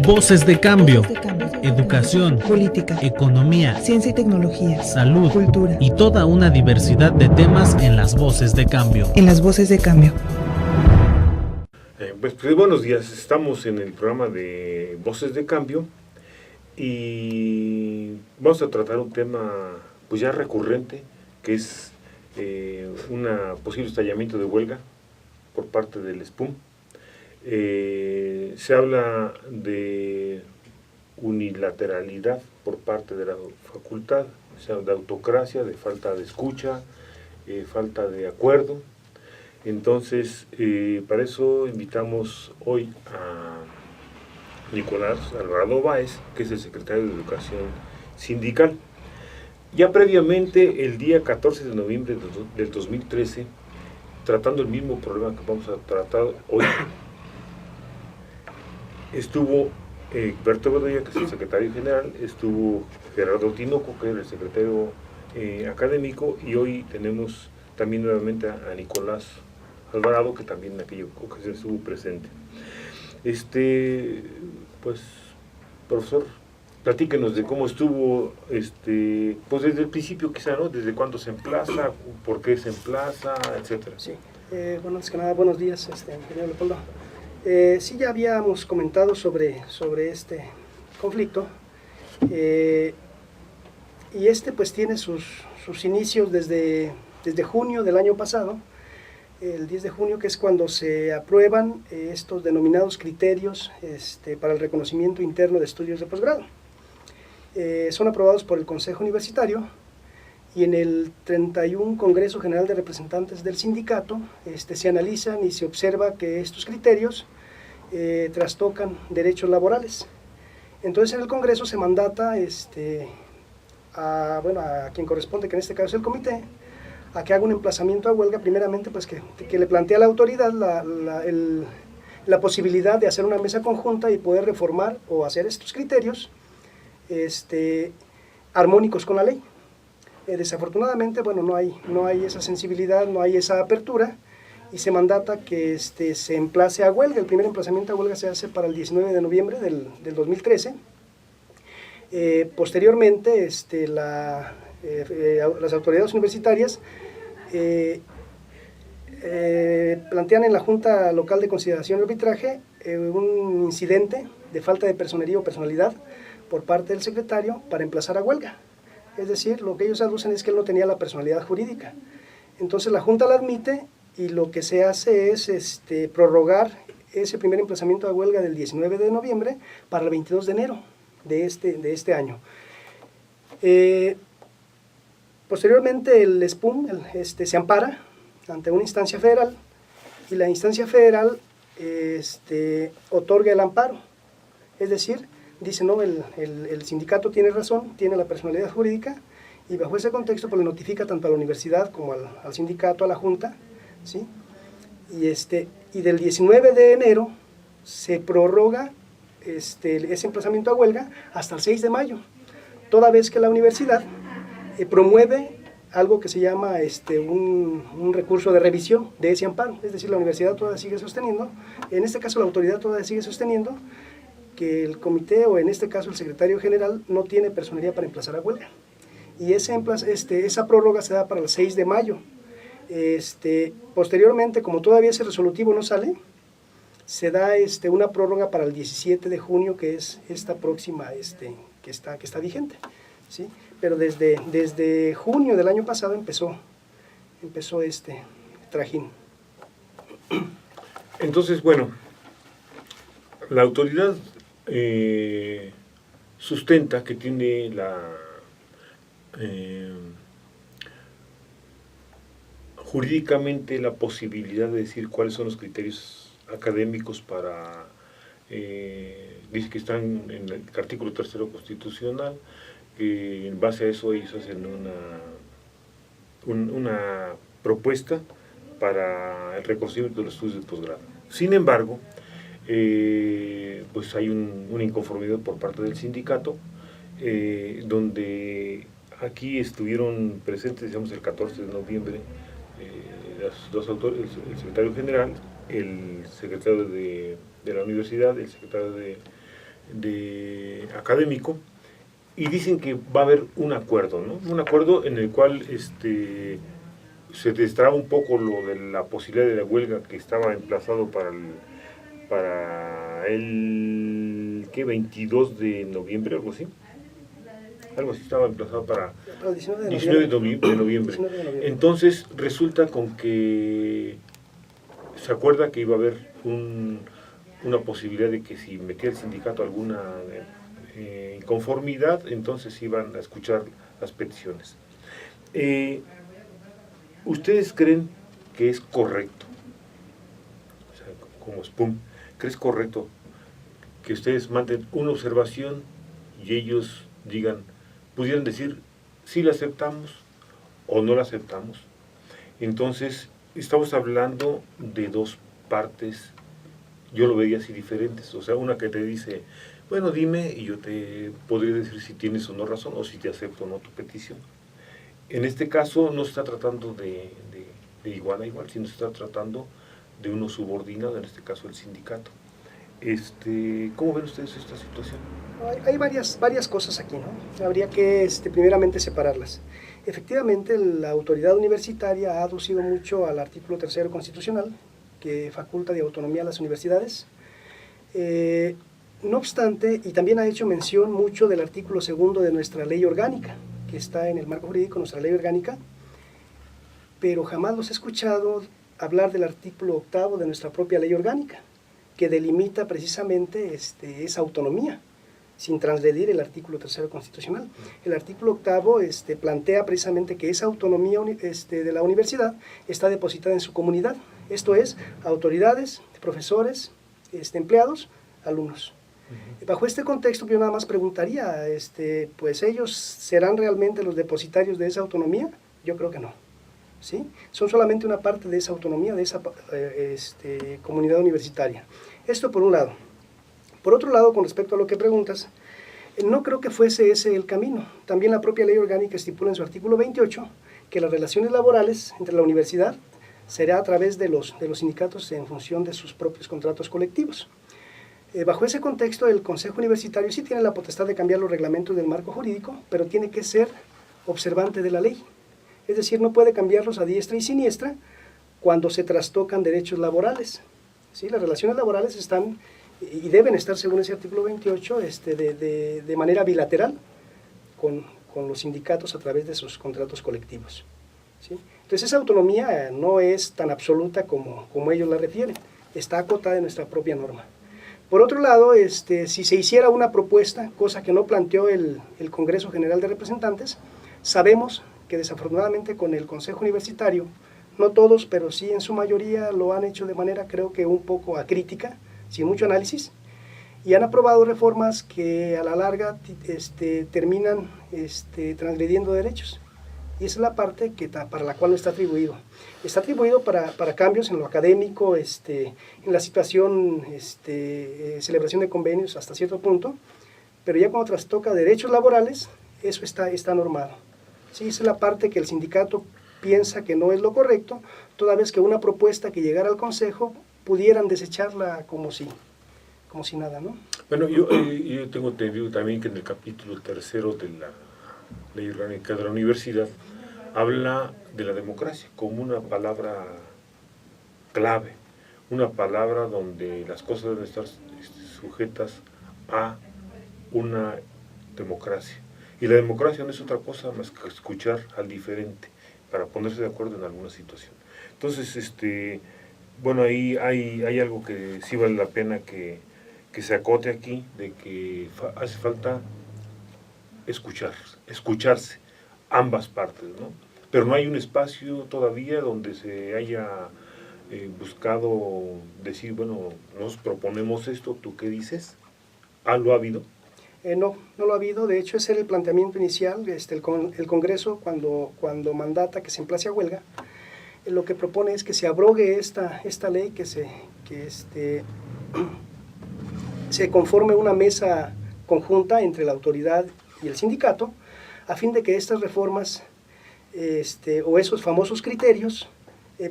Voces de cambio. Educación, política, economía, ciencia y tecnología, salud, cultura y toda una diversidad de temas en las Voces de Cambio. En las Voces de Cambio. Pues buenos días, estamos en el programa de Voces de Cambio y vamos a tratar un tema pues ya recurrente, que es un posible estallamiento de huelga por parte del SPUM. Se habla de unilateralidad por parte de la facultad, o sea, de autocracia, de falta de escucha, falta de acuerdo. Entonces, para eso invitamos hoy a Nicolás Alvarado Báez, que es el secretario de Educación Sindical. Ya previamente, el día 14 de noviembre del 2013, tratando el mismo problema que vamos a tratar hoy, estuvo Berto Bedoya, que es el secretario general, estuvo Gerardo Tinoco, que es el secretario académico, y hoy tenemos también nuevamente a Nicolás Alvarado, que también en aquella ocasión estuvo presente. Pues, profesor, platíquenos de cómo estuvo, pues desde el principio quizá, ¿no? Desde cuándo se emplaza, por qué se emplaza, etcétera. Sí, bueno, antes que nada, buenos días, ingeniero Leopoldo. Sí, ya habíamos comentado sobre este conflicto, y pues tiene sus inicios desde junio del año pasado, el 10 de junio, que es cuando se aprueban estos denominados criterios para el reconocimiento interno de estudios de posgrado. Son aprobados por el Consejo Universitario y en el 31 Congreso General de Representantes del Sindicato se analizan y se observa que estos criterios trastocan derechos laborales. Entonces en el Congreso se mandata a quien corresponde, que en este caso es el comité, a que haga un emplazamiento a huelga, primeramente pues que le plantea a la autoridad la posibilidad de hacer una mesa conjunta y poder reformar o hacer estos criterios armónicos con la ley. Desafortunadamente, bueno, no hay esa sensibilidad, no hay esa apertura, y se mandata que se emplace a huelga. El primer emplazamiento a huelga se hace para el 19 de noviembre del 2013. Posteriormente, las autoridades universitarias plantean en la Junta Local de Consideración y Arbitraje un incidente de falta de personería o personalidad por parte del secretario para emplazar a huelga. Es decir, lo que ellos aducen es que él no tenía la personalidad jurídica. Entonces la Junta la admite y lo que se hace es prorrogar ese primer emplazamiento a huelga del 19 de noviembre para el 22 de enero de este año. Posteriormente el SPUM se ampara ante una instancia federal y la instancia federal otorga el amparo. Es decir, dice, no, el sindicato tiene razón, tiene la personalidad jurídica, y bajo ese contexto pues le notifica tanto a la universidad como al sindicato, a la Junta, ¿sí? Y del 19 de enero se prorroga ese emplazamiento a huelga hasta el 6 de mayo, toda vez que la universidad promueve algo que se llama un recurso de revisión de ese amparo. Es decir, la universidad todavía sigue sosteniendo, en este caso la autoridad todavía sigue sosteniendo, que el comité, o en este caso el secretario general, no tiene personería para emplazar a huelga. Y esa prórroga se da para el 6 de mayo. Posteriormente, como todavía ese resolutivo no sale, se da una prórroga para el 17 de junio, que es esta próxima que está vigente, ¿sí? Pero desde junio del año pasado empezó este trajín. Entonces, bueno, la autoridad sustenta que tiene jurídicamente la posibilidad de decir cuáles son los criterios académicos para, dice que están en el artículo 3º constitucional, que en base a eso ellos hacen una propuesta para el reconocimiento de los estudios de posgrado. Sin embargo, pues hay una inconformidad por parte del sindicato, donde aquí estuvieron presentes, digamos, el 14 de noviembre, los dos autores, el secretario general, el secretario de la universidad, el secretario académico, y dicen que va a haber un acuerdo, ¿no? Un acuerdo en el cual se destraba un poco lo de la posibilidad de la huelga que estaba emplazado para el ¿qué? 22 de noviembre, algo así. Algo así estaba emplazado para el 19 de noviembre. Entonces resulta con que se acuerda que iba a haber una posibilidad de que si metía el sindicato alguna inconformidad, entonces iban a escuchar las peticiones. ¿Ustedes creen que es correcto? O sea, como SPUM, ¿crees correcto que ustedes manden una observación y ellos pudieran decir si la aceptamos o no la aceptamos? Entonces, estamos hablando de dos partes, yo lo veía así diferentes, o sea, una que te dice, bueno, dime, y yo te podría decir si tienes o no razón, o si te acepto o no tu petición. En este caso no se está tratando de igual a igual, sino se está tratando de uno subordinado, en este caso el sindicato. ¿Cómo ven ustedes esta situación? Hay varias cosas aquí, ¿no? Habría que primeramente separarlas. Efectivamente, la autoridad universitaria ha aducido mucho al artículo 3º constitucional, que faculta de autonomía a las universidades. No obstante, y también ha hecho mención mucho del artículo 2º de nuestra ley orgánica, que está en el marco jurídico, nuestra ley orgánica, pero jamás los he escuchado hablar del artículo 8º de nuestra propia ley orgánica, que delimita precisamente esa autonomía, sin transgredir el artículo 3º constitucional. El artículo 8º plantea precisamente que esa autonomía de la universidad está depositada en su comunidad, esto es, autoridades, profesores, empleados, alumnos. Bajo este contexto, yo nada más preguntaría, pues ellos serán realmente los depositarios de esa autonomía. Yo creo que no, ¿sí? Son solamente una parte de esa autonomía, de esa comunidad universitaria. Esto por un lado. Por otro lado, con respecto a lo que preguntas, no creo que fuese ese el camino. También la propia ley orgánica estipula en su artículo 28 que las relaciones laborales entre la universidad será a través de los sindicatos en función de sus propios contratos colectivos. Bajo ese contexto, el Consejo Universitario sí tiene la potestad de cambiar los reglamentos del marco jurídico, pero tiene que ser observante de la ley. Es decir, no puede cambiarlos a diestra y siniestra cuando se trastocan derechos laborales. ¿Sí? Las relaciones laborales están y deben estar, según ese artículo 28, de manera bilateral con los sindicatos a través de sus contratos colectivos. ¿Sí? Entonces, esa autonomía no es tan absoluta como ellos la refieren, está acotada en nuestra propia norma. Por otro lado, si se hiciera una propuesta, cosa que no planteó el Congreso General de Representantes, sabemos que desafortunadamente con el Consejo Universitario, no todos, pero sí en su mayoría lo han hecho de manera, creo que un poco acrítica, sin mucho análisis, y han aprobado reformas que a la larga terminan transgrediendo derechos. Y esa es la parte para la cual no está atribuido. Está atribuido para cambios en lo académico, en la situación, celebración de convenios hasta cierto punto, pero ya cuando trastoca derechos laborales, eso está normado. Sí, esa es la parte que el sindicato piensa que no es lo correcto, toda vez que una propuesta que llegara al Consejo pudieran desecharla como si nada, ¿no? Bueno, yo tengo entendido también que en el capítulo 3º de la Ley Orgánica de la Universidad habla de la democracia como una palabra clave, una palabra donde las cosas deben estar sujetas a una democracia. Y la democracia no es otra cosa más que escuchar al diferente para ponerse de acuerdo en alguna situación. Entonces, bueno, ahí hay algo que sí vale la pena que se acote aquí, de que hace falta escucharse ambas partes, ¿no? Pero no hay un espacio todavía donde se haya buscado decir, bueno, nos proponemos esto, ¿tú qué dices? ¿Lo ha habido? No lo ha habido. De hecho, ese era el planteamiento inicial. El Congreso, cuando mandata que se emplace a huelga, lo que propone es que se abrogue esta ley, que se conforme una mesa conjunta entre la autoridad y el sindicato, a fin de que estas reformas o esos famosos criterios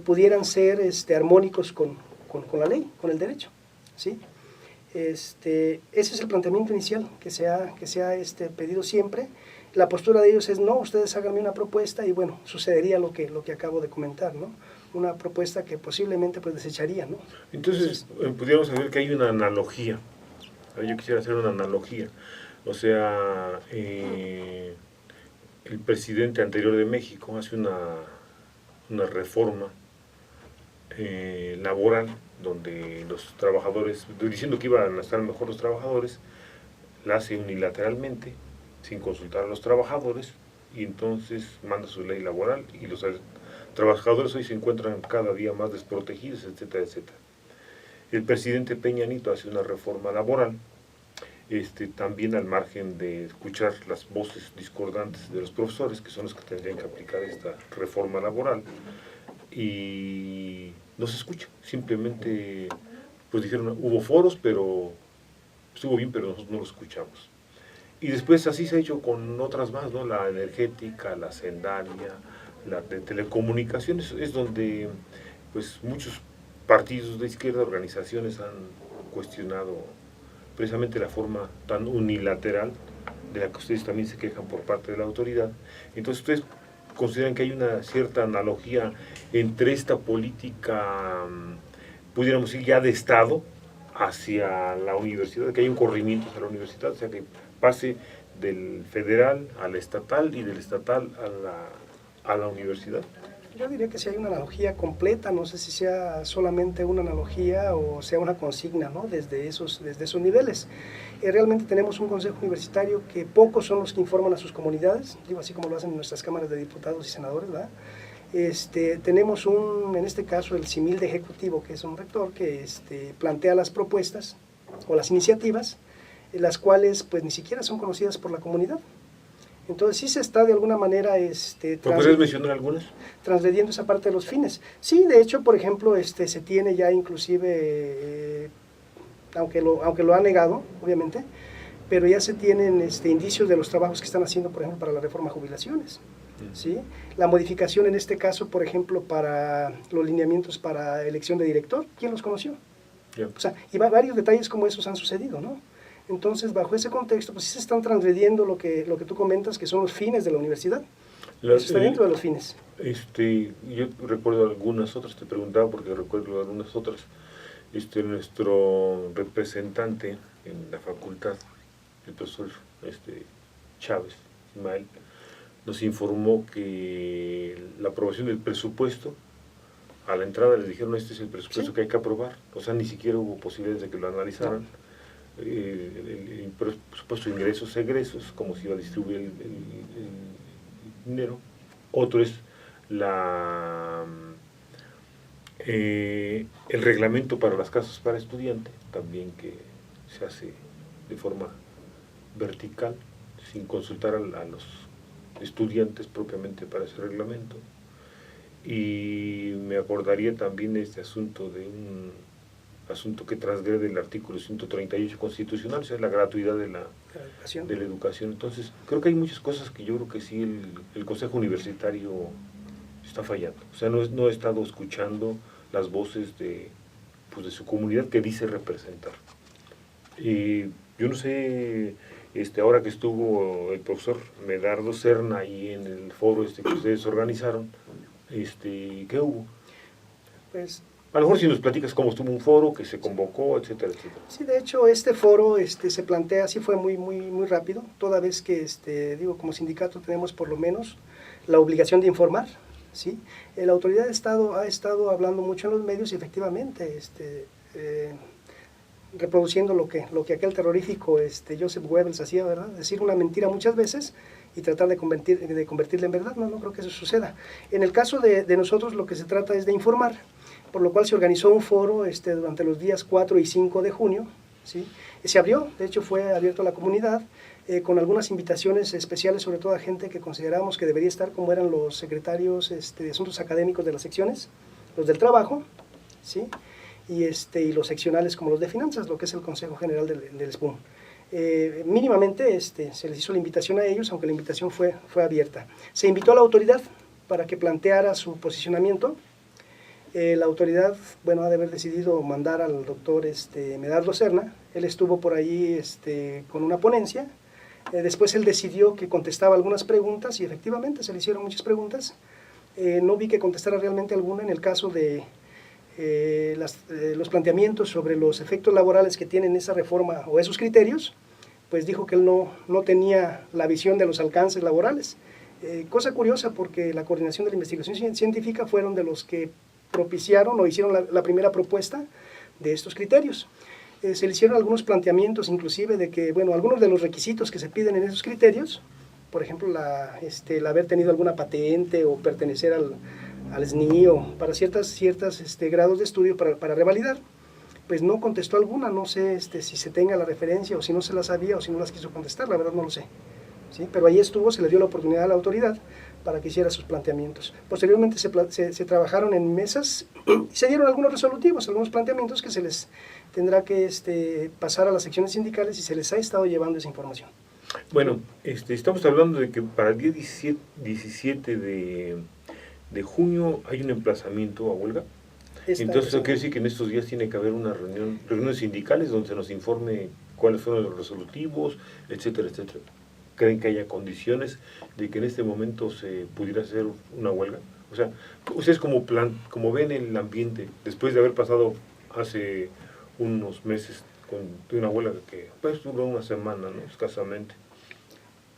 pudieran ser armónicos con la ley, con el derecho, ¿sí? Ese es el planteamiento inicial que se ha pedido siempre. La postura de ellos es, no, ustedes háganme una propuesta y bueno, sucedería lo que acabo de comentar, ¿no? Una propuesta que posiblemente pues desecharía, ¿no? Entonces, pudiéramos saber que hay una analogía. Yo quisiera hacer una analogía. O sea, el presidente anterior de México hace una reforma laboral donde los trabajadores, diciendo que iban a estar mejor los trabajadores, la hace unilateralmente, sin consultar a los trabajadores, y entonces manda su ley laboral, y los trabajadores hoy se encuentran cada día más desprotegidos, etcétera, etcétera. El presidente Peña Nieto hace una reforma laboral, también al margen de escuchar las voces discordantes de los profesores, que son los que tendrían que aplicar esta reforma laboral, y no se escucha, simplemente pues dijeron, hubo foros, pero estuvo bien, pero nosotros no lo escuchamos. Y después así se ha hecho con otras más, ¿no? La energética, la sendalia, la de telecomunicaciones, es donde pues muchos partidos de izquierda, organizaciones han cuestionado precisamente la forma tan unilateral de la que ustedes también se quejan por parte de la autoridad. Entonces ustedes consideran que hay una cierta analogía entre esta política, pudiéramos decir, ya de Estado hacia la universidad, que hay un corrimiento hacia la universidad, o sea, que pase del federal al estatal y del estatal a la universidad. Yo diría que sí hay una analogía completa, no sé si sea solamente una analogía o sea una consigna, ¿no? Desde esos niveles. Realmente tenemos un consejo universitario que pocos son los que informan a sus comunidades, digo así como lo hacen en nuestras cámaras de diputados y senadores, ¿verdad? Tenemos en este caso el símil de ejecutivo, que es un rector que plantea las propuestas o las iniciativas, las cuales pues ni siquiera son conocidas por la comunidad. Entonces sí se está de alguna manera ¿Podrías mencionar algunas? Transgrediendo esa parte de los fines. Sí, de hecho, por ejemplo, se tiene ya inclusive, aunque lo ha negado, obviamente, pero ya se tienen indicios de los trabajos que están haciendo, por ejemplo, para la reforma de jubilaciones. ¿Sí? La modificación en este caso, por ejemplo, para los lineamientos para elección de director, ¿quién los conoció? Yeah. O sea, y varios detalles como esos han sucedido, ¿no? Entonces, bajo ese contexto, pues sí se están transgrediendo lo que tú comentas, que son los fines de la universidad. Eso está dentro de los fines. Yo recuerdo algunas otras, te preguntaba porque recuerdo algunas otras. Nuestro representante en la facultad, el profesor Chávez, Ismael, nos informó que la aprobación del presupuesto, a la entrada les dijeron, este es el presupuesto que hay que aprobar, o sea, ni siquiera hubo posibilidades de que lo analizaran. No. El presupuesto de ingresos, egresos, cómo se iba a distribuir el dinero. Otro es el reglamento para las casas para estudiantes, también que se hace de forma vertical, sin consultar a los estudiantes propiamente para ese reglamento. Y me acordaría también de este asunto de un asunto que transgrede el artículo 138 constitucional, o sea, la gratuidad de la educación. Entonces, creo que hay muchas cosas que yo creo que sí el Consejo Universitario está fallando. O sea, no he estado escuchando las voces de su comunidad que dice representar. Y yo no sé, ahora que estuvo el profesor Medardo Serna ahí en el foro que ustedes organizaron, ¿qué hubo? Pues a lo mejor si nos platicas cómo estuvo un foro, que se convocó, etcétera, etcétera. Sí, de hecho, este foro se plantea, así fue muy, muy, muy rápido, toda vez que, como sindicato tenemos por lo menos la obligación de informar, ¿sí? La autoridad ha estado hablando mucho en los medios y efectivamente, reproduciendo lo que aquel terrorífico Joseph Goebbels hacía, ¿verdad? Decir una mentira muchas veces y tratar de convertirla en verdad. No creo que eso suceda. En el caso de nosotros, lo que se trata es de informar, por lo cual se organizó un foro durante los días 4 y 5 de junio, ¿sí? Se abrió, de hecho fue abierto a la comunidad, con algunas invitaciones especiales, sobre todo a gente que consideramos que debería estar, como eran los secretarios de asuntos académicos de las secciones, los del trabajo, ¿sí? Y los seccionales como los de finanzas, lo que es el Consejo General del SPUM. Mínimamente se les hizo la invitación a ellos, aunque la invitación fue abierta. Se invitó a la autoridad para que planteara su posicionamiento. La autoridad, bueno, ha de haber decidido mandar al doctor Medardo Serna. Él estuvo por ahí con una ponencia. Después él decidió que contestaba algunas preguntas y efectivamente se le hicieron muchas preguntas. No vi que contestara realmente alguna en el caso de los planteamientos sobre los efectos laborales que tienen esa reforma o esos criterios. Pues dijo que él no tenía la visión de los alcances laborales. Cosa curiosa, porque la Coordinación de la Investigación Científica fueron de los que propiciaron o hicieron la primera propuesta de estos criterios. Se le hicieron algunos planteamientos inclusive de que, bueno, algunos de los requisitos que se piden en esos criterios, por ejemplo, el haber tenido alguna patente o pertenecer al SNI o para ciertas grados de estudio para revalidar, pues no contestó alguna. No sé si se tenga la referencia o si no se la sabía o si no las quiso contestar, la verdad no lo sé. ¿Sí? Pero ahí estuvo, se le dio la oportunidad a la autoridad para que hiciera sus planteamientos. Posteriormente se trabajaron en mesas y se dieron algunos resolutivos, algunos planteamientos que se les tendrá que pasar a las secciones sindicales y se les ha estado llevando esa información. Bueno, estamos hablando de que para el día 17 de junio hay un emplazamiento a huelga. Entonces eso quiere decir que en estos días tiene que haber una reuniones sindicales donde se nos informe cuáles fueron los resolutivos, etcétera, etcétera. ¿Creen que haya condiciones de que en este momento se pudiera hacer una huelga? O sea, ustedes como ven el ambiente, después de haber pasado hace unos meses de una huelga que pues duró una semana, ¿no? Escasamente.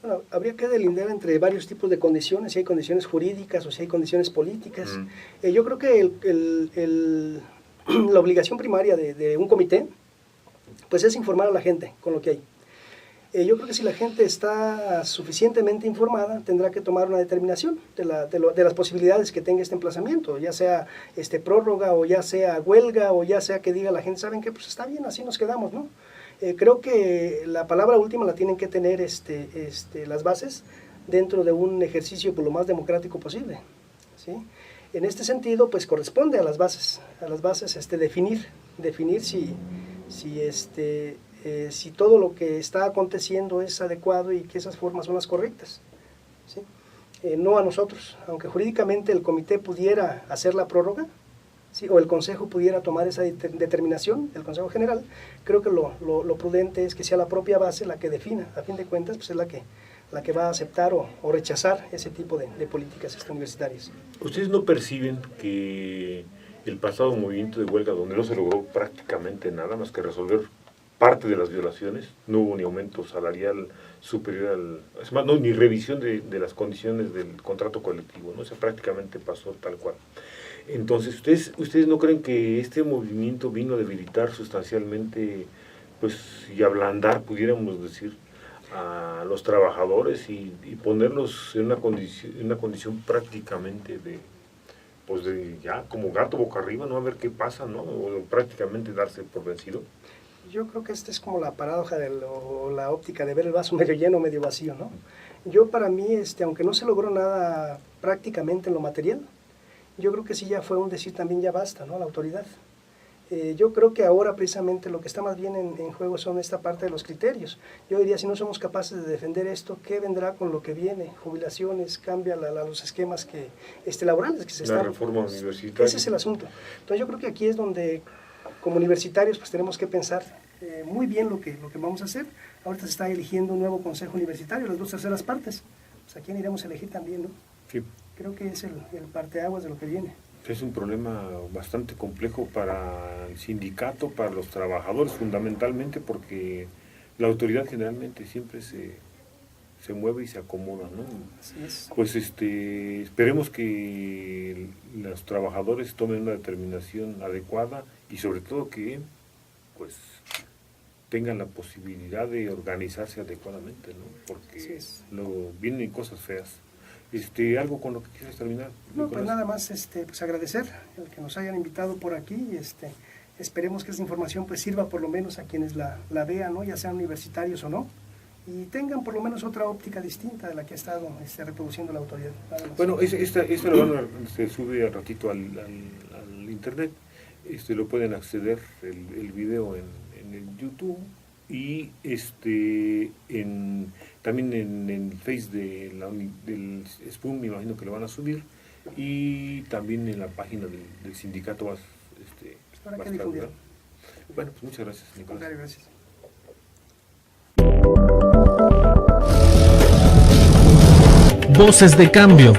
Bueno, habría que delimitar entre varios tipos de condiciones, si hay condiciones jurídicas o si hay condiciones políticas. Yo creo que la obligación primaria de un comité pues es informar a la gente con lo que hay. Yo creo que si la gente está suficientemente informada, tendrá que tomar una determinación de las posibilidades que tenga este emplazamiento, ya sea prórroga, o ya sea huelga, o ya sea que diga la gente, ¿saben qué? Pues está bien, así nos quedamos, ¿no? Creo que la palabra última la tienen que tener las bases dentro de un ejercicio lo más democrático posible, ¿sí? En este sentido, pues corresponde a las bases definir si todo lo que está aconteciendo es adecuado y que esas formas son las correctas, ¿sí? No a nosotros, aunque jurídicamente el comité pudiera hacer la prórroga, ¿sí? O el Consejo pudiera tomar esa determinación, el Consejo General. Creo que lo prudente es que sea la propia base la que defina, a fin de cuentas, pues es la que va a aceptar o rechazar ese tipo de políticas universitarias. ¿Ustedes no perciben que el pasado movimiento de huelga, donde no se logró prácticamente nada más que resolver parte de las violaciones, no hubo ni aumento salarial superior es más, no, ni revisión de las condiciones del contrato colectivo, ¿no? O sea, prácticamente pasó tal cual. Entonces, ¿ustedes no creen que este movimiento vino a debilitar sustancialmente, pues, y ablandar, pudiéramos decir, a los trabajadores y ponerlos en una condición prácticamente de ya como gato boca arriba, ¿no? A ver qué pasa, ¿no? O prácticamente darse por vencido? Yo creo que esta es como la paradoja o la óptica de ver el vaso medio lleno o medio vacío, ¿no? Yo, para mí, aunque no se logró nada prácticamente en lo material, yo creo que sí ya fue un decir también ya basta, ¿no? La autoridad. Yo creo que ahora precisamente lo que está más bien en juego son esta parte de los criterios. Yo diría, si no somos capaces de defender esto, ¿qué vendrá con lo que viene? Jubilaciones, cambia los esquemas laborales que se están... La reforma universitaria. Ese es el asunto. Entonces yo creo que aquí es donde, como universitarios, pues tenemos que pensar muy bien lo que vamos a hacer. Ahorita se está eligiendo un nuevo consejo universitario, las 2/3 partes. Pues a quién iremos a elegir también, ¿no? Sí. Creo que es el parteaguas de lo que viene. Es un problema bastante complejo para el sindicato, para los trabajadores fundamentalmente, porque la autoridad generalmente siempre se mueve y se acomoda, ¿no? Así es. Pues esperemos que los trabajadores tomen una determinación adecuada y sobre todo que pues tengan la posibilidad de organizarse adecuadamente, ¿no? Porque luego vienen cosas feas. ¿Algo con lo que quieras terminar? No, Nicolás. Pues nada más pues agradecer el que nos hayan invitado por aquí. Esperemos que esa información pues sirva por lo menos a quienes la vean, ¿no? Ya sean universitarios o no, y tengan por lo menos otra óptica distinta de la que ha estado reproduciendo la autoridad. Bueno, esta se sube al ratito al internet. Lo pueden acceder el video en el YouTube y también en el Face del SPUM, me imagino que lo van a subir. y también en la página del sindicato vas, Para vas que a difundir. estar. Bueno, pues muchas gracias, Al Nicolás. contrario, gracias. Voces de cambio.